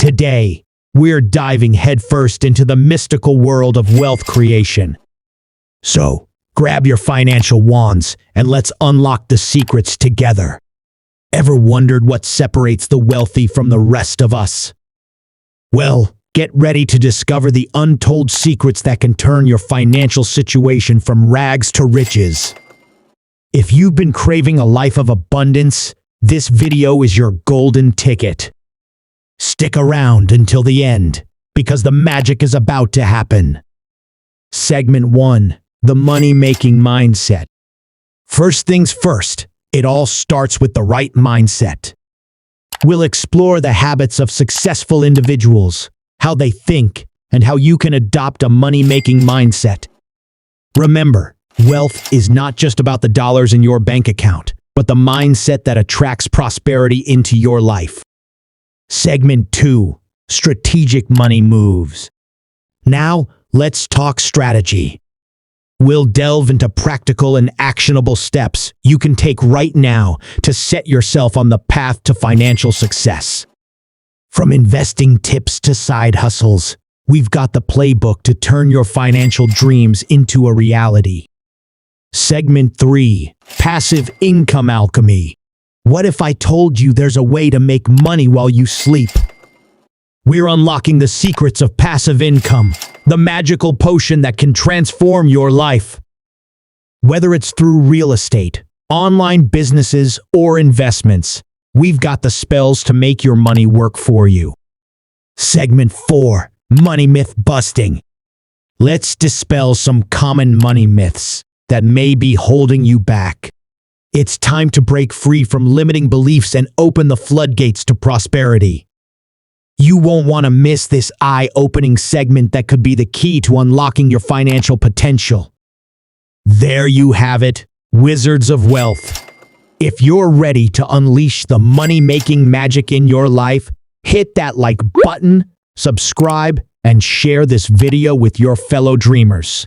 Today, we're diving headfirst into the mystical world of wealth creation. So, grab your financial wands and let's unlock the secrets together. Ever wondered what separates the wealthy from the rest of us? Well, get ready to discover the untold secrets that can turn your financial situation from rags to riches. If you've been craving a life of abundance, this video is your golden ticket. Stick around until the end, because the magic is about to happen. Segment 1. The money-making mindset. First things first, it all starts with the right mindset. We'll explore the habits of successful individuals, how they think, and how you can adopt a money-making mindset. Remember, wealth is not just about the dollars in your bank account, but the mindset that attracts prosperity into your life. Segment 2. Strategic money moves. Now, let's talk strategy. We'll delve into practical and actionable steps you can take right now to set yourself on the path to financial success. From investing tips to side hustles, we've got the playbook to turn your financial dreams into a reality. Segment 3. Passive income alchemy. What if I told you there's a way to make money while you sleep? We're unlocking the secrets of passive income, the magical potion that can transform your life. Whether it's through real estate, online businesses, or investments, we've got the spells to make your money work for you. Segment 4. Money myth busting. Let's dispel some common money myths that may be holding you back. It's time to break free from limiting beliefs and open the floodgates to prosperity. You won't want to miss this eye-opening segment that could be the key to unlocking your financial potential. There you have it, Wizards of Wealth. If you're ready to unleash the money-making magic in your life, hit that like button, subscribe, and share this video with your fellow dreamers.